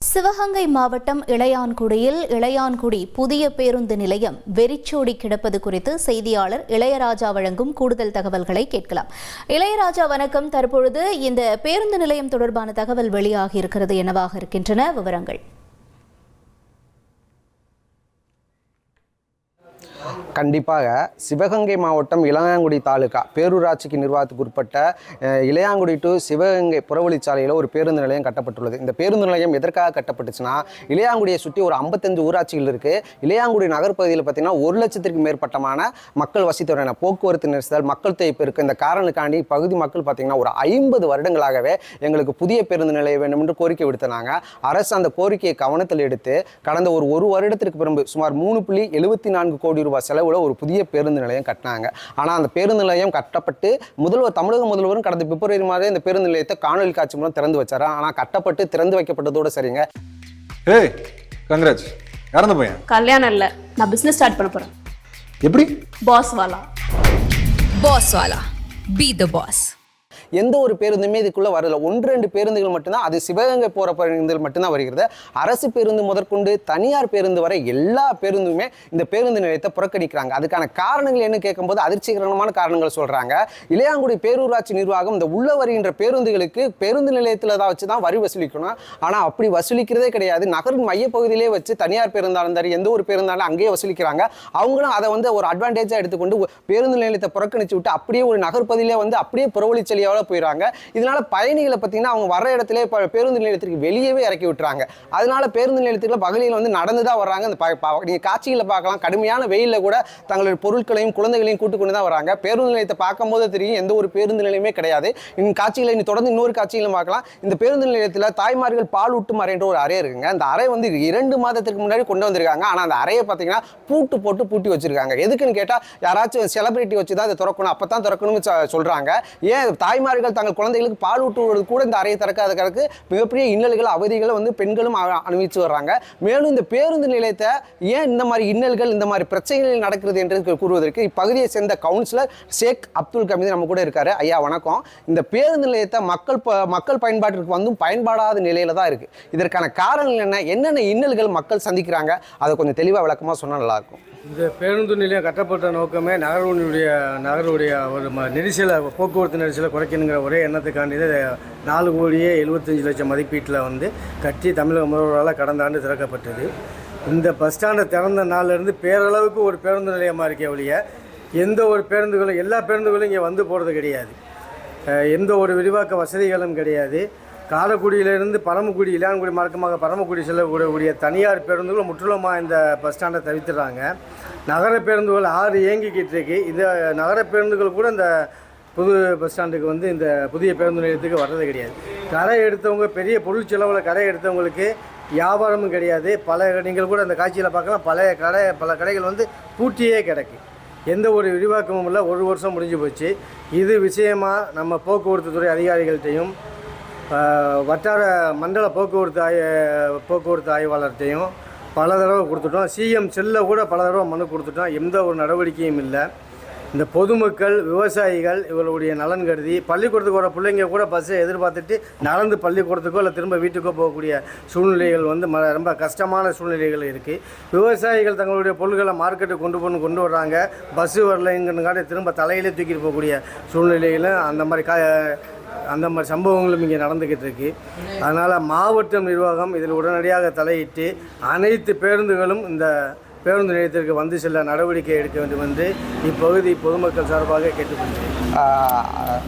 சிவகங்கை மாவட்டம் இளையான்குடியில் இளையான்குடி புதிய பேருந்து நிலையம் வெறிச்சோடி கிடப்பது குறித்து செய்தியாளர் இளையராஜா வழங்கும் கூடுதல் தகவல்களை கேட்கலாம். இளையராஜா வணக்கம். தற்பொழுது இந்த பேருந்து நிலையம் தொடர்பான தகவல் வெளியாகி இருக்கிறது, என்னவாக இருக்கின்றன விவரங்கள்? கண்டிப்பாக சிவகங்கை மாவட்டம் இளையான்குடி தாலுகா பேரூராட்சிக்கு நிர்வாகத்துக்கு உட்பட்ட இளையான்குடி டு சிவகங்கை புறவழிச்சாலையில் ஒரு பேருந்து நிலையம் கட்டப்பட்டுள்ளது. இந்த பேருந்து நிலையம் எதற்காக கட்டப்பட்டுச்சுன்னா, இளையான்குடியை சுற்றி ஒரு 55 ஊராட்சிகள் இருக்குது. இளையான்குடி நகர்ப்பகுதியில் பார்த்திங்கன்னா 1 லட்சத்திற்கு மேற்பட்டமான மக்கள் வசித்து வருகின்றனர். போக்குவரத்து நெரிசல், மக்கள் தேய்ப்பு இருக்குது. இந்த காரணக்காண்டி பகுதி மக்கள் பார்த்திங்கன்னா ஒரு 50 வருடங்களாகவே எங்களுக்கு புதிய பேருந்து நிலையம் வேண்டும் என்று கோரிக்கை விடுத்தாங்க. அரசு அந்த கோரிக்கையை கவனத்தில் எடுத்து கடந்த ஒரு வருடத்திற்கு பிறகு சுமார் 3.74 கோடி ரூபாய் செலவு ஒரு புதிய பேருந்து நிலையம் கட்டினாங்க. ஆனால் அந்த பேருந்து நிலையம் கட்டப்பட்டு தமிழக முதல்வரும் கடந்த பிப்ரவரி மாதம் இந்த பேருந்து நிலையத்தை காணொலி காட்சி மூலம் திறந்து வச்சாரு. ஆனால் கட்டப்பட்டு திறந்து வைக்கப்பட்டதோட சரிங்க. ஏய் கங்கராஜ், யாரந்த பையன்? கல்யாணம் இல்ல, நான் பிசினஸ் ஸ்டார்ட் பண்ண போறேன். எப்படி? பாஸ் வாலா. பாஸ் வாலா, பி தி பாஸ். எந்த ஒரு பேருந்துமே இதுக்குள்ள வரல. 1-2 பேருந்துகள் மட்டும்தான், அது சிவகங்கை போற பேருந்துகள் மட்டும்தான் வருகிறது. அரசு பேருந்து முதற்கொண்டு தனியார் பேருந்து வரை எல்லா பேருந்துமே இந்த பேருந்து நிலையத்தை புறக்கணிக்கிறாங்க. அதுக்கான காரணங்கள் என்ன கேட்கும்போது அதிர்ச்சிகரமான காரணங்கள் சொல்றாங்க. இளையான்குடி பேரூராட்சி நிர்வாகம் இந்த உள்ள வருகின்ற பேருந்துகளுக்கு பேருந்து நிலையத்தில் தான் வச்சு தான் வரி வசூலிக்கணும். ஆனால் அப்படி வசூலிக்கிறதே கிடையாது. நகரின் மையப்பகுதியிலே வச்சு தனியார் பேருந்தாலும் சரி எந்த ஒரு பேருந்தாலும் அங்கேயே வசூலிக்கிறாங்க. அவங்களும் அதை ஒரு அட்வான்டேஜாக எடுத்துக்கொண்டு பேருந்து நிலையத்தை புறக்கணிச்சு விட்டு அப்படியே ஒரு நகர்ப்பகுதியிலே அப்படியே புறவழிச்சலியாக போயிடுறாங்க. இதனால பயணிகளை பார்த்தீங்கன்னா அவங்க வர இடத்துல பேருந்து நிலையத்திற்கு வெளியவே இறக்கி விட்டுறாங்க. அதனால பேருந்து நிலையத்தில் பகலில் நடந்துதான் வர்றாங்க. நீங்க காட்சிகளை பார்க்கலாம். கடுமையான வெயிலில் கூட தங்களுடைய பொருட்களையும் குழந்தைகளையும் கூட்டு கொண்டு தான் வராங்க. பேருந்து நிலையத்தை பார்க்கும் போது தெரியும் எந்த ஒரு பேருந்து நிலையமே கிடையாது. காட்சிகளை தொடர்ந்து இன்னொரு காட்சிகளும் பார்க்கலாம். இந்த பேருந்து நிலையத்தில் தாய்மார்கள் பால் ஊட்டும் அறைன்ற ஒரு அறை இருக்குங்க. அந்த அறை 2 மாதத்துக்கு முன்னாடி கொண்டு வந்திருக்காங்க. ஆனால் அந்த அறையை பார்த்தீங்கன்னா பூட்டு போட்டு பூட்டி வச்சிருக்காங்க. எதுக்குன்னு கேட்டால் யாராச்சும் செலிபிரிட்டி வச்சு தான் அதை திறக்கணும், அப்பதான் திறக்கணும்னு சொல்றாங்க. ஏன் தாய்மார்கள் தங்கள் குழந்தைகளுக்கு பால் ஊட்டுவது கூட இந்த அறையை திறக்காதற்கு மிகப்பெரிய இன்னல்கள் அவதிகளை பெண்களும் அனுபவிச்சு வர்றாங்க. மேலும் இந்த பேருந்து நிலையத்தை ஏன் இந்த மாதிரி இன்னல்கள் இந்த மாதிரி பிரச்சனைகள் நடக்கிறது என்று கூறுவதற்கு இப்பகுதியை சேர்ந்த கவுன்சிலர் ஷேக் அப்துல் கமீது நம்ம கூட இருக்காரு. ஐயா வணக்கம். இந்த பேருந்து நிலையத்தை மக்கள் பயன்பாட்டிற்கு பயன்படாத நிலையில தான் இருக்கு. இதற்கான காரணங்கள் என்னென்ன இன்னல்கள் மக்கள் சந்திக்கிறாங்க, அதை கொஞ்சம் தெளிவாக விளக்கமாக சொன்னால் நல்லா இருக்கும். இந்த பேருந்து நிலையம் கட்டப்பட்ட நோக்கமே நகருடைய ஒரு நெரிசலை, போக்குவரத்து நெரிசலை குறைக்கணுங்கிற ஒரே எண்ணத்துக்காண்டி 4,75,00,000 மதிப்பீட்டில் கட்டி தமிழக முதல்வரால் கடந்த ஆண்டு திறக்கப்பட்டது. இந்த பஸ் ஸ்டாண்டை திறந்த நாள்லேருந்து பேரளவுக்கு ஒரு பேருந்து நிலையமாக இருக்கே ஒழிய எந்த ஒரு பேருந்துகளும் எல்லா பேருந்துகளும் இங்கே போகிறது கிடையாது. எந்த ஒரு விரிவாக்க வசதிகளும் கிடையாது. காரைக்குடியிலிருந்து பரமக்குடி, இளையான்குடி மார்க்கமாக பரமக்குடி செல்லக்கூடிய தனியார் பேருந்துகள் முற்றிலுமாக இந்த பஸ் ஸ்டாண்டை தவிர்த்துறாங்க. நகர பேருந்துகள் 6 இயங்கிக்கிட்டு இருக்கு. இந்த நகர பேருந்துகள் கூட இந்த புது பஸ் ஸ்டாண்டுக்கு இந்த புதிய பேருந்து நிலையத்துக்கு வர்றது கிடையாது. கரை எடுத்தவங்க, பெரிய பொருள் செலவில் கரை எடுத்தவங்களுக்கு வியாபாரமும் கிடையாது. நீங்கள் கூட அந்த காட்சியில் பார்க்கலாம், பல கடைகள் பூட்டியே கிடக்கு. எந்த ஒரு விரிவாக்கமும் இல்லை. 1 வருஷம் முடிஞ்சு போச்சு. இது விஷயமாக நம்ம போக்குவரத்து துறை அதிகாரிகள்கிட்டையும் வட்டார மண்டல போக்குவரத்து ஆய்வாளர்கிட்டையும் பல தடவை கொடுத்துட்டோம். சிஎம் செல்லில் கூட பல தடவை மனு கொடுத்துட்டோம். எந்த ஒரு நடவடிக்கையும் இல்லை. இந்த பொதுமக்கள், விவசாயிகள் இவர்களுடைய நலன் கருதி பள்ளிக்கூடத்துக்கு வர பிள்ளைங்க கூட பஸ்ஸை எதிர்பார்த்துட்டு நடந்து பள்ளிக்கூடத்துக்கோ இல்லை திரும்ப வீட்டுக்கோ போகக்கூடிய சூழ்நிலைகள் ரொம்ப கஷ்டமான சூழ்நிலைகள் இருக்குது. விவசாயிகள் தங்களுடைய பொருட்களை மார்க்கெட்டுக்கு கொண்டு வர்றாங்க. பஸ்ஸு வரலைங்கிறதுக்காக திரும்ப தலையிலே தூக்கிட்டு போகக்கூடிய சூழ்நிலைகளும் அந்த மாதிரி சம்பவங்களும் இங்கே நடந்துக்கிட்டு இருக்கு. அதனால் மாவட்ட நிர்வாகம் இதில் உடனடியாக தலையிட்டு அனைத்து பேருந்துகளும் இந்த பேருந்து நிலையத்திற்கு செல்ல நடவடிக்கை எடுக்க வேண்டும் என்று இப்பகுதி பொதுமக்கள் சார்பாக கேட்டுக்கொள்கிறேன்.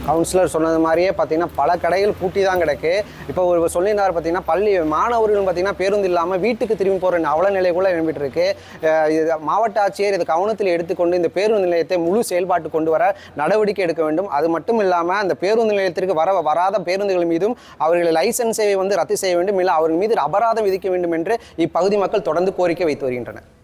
கவுன்சிலர் சொன்னது மாதிரியே பார்த்தீங்கன்னா பல கடைகள் பூட்டி தான் கிடக்கு. இப்போ ஒரு சொல்லியிருந்தார் பார்த்தீங்கன்னா பள்ளி மாணவர்கள் பார்த்தீங்கன்னா பேருந்து இல்லாமல் வீட்டுக்கு திரும்பி போகிற அவல நிலை கூட எழுப்பிட்டு இருக்கு. மாவட்ட ஆட்சியர் இதை கவனத்தில் எடுத்துக்கொண்டு இந்த பேருந்து நிலையத்தை முழு செயல்பாட்டு கொண்டு வர நடவடிக்கை எடுக்க வேண்டும். அது மட்டும் இல்லாமல் அந்த பேருந்து நிலையத்திற்கு வராத பேருந்துகள் மீதும் அவர்களை லைசன்ஸை ரத்து செய்ய வேண்டும், இல்லை அவர்கள் மீது அபராதம் விதிக்க வேண்டும் என்று இப்பகுதி மக்கள் தொடர்ந்து கோரிக்கை வைத்து வருகின்றனர்.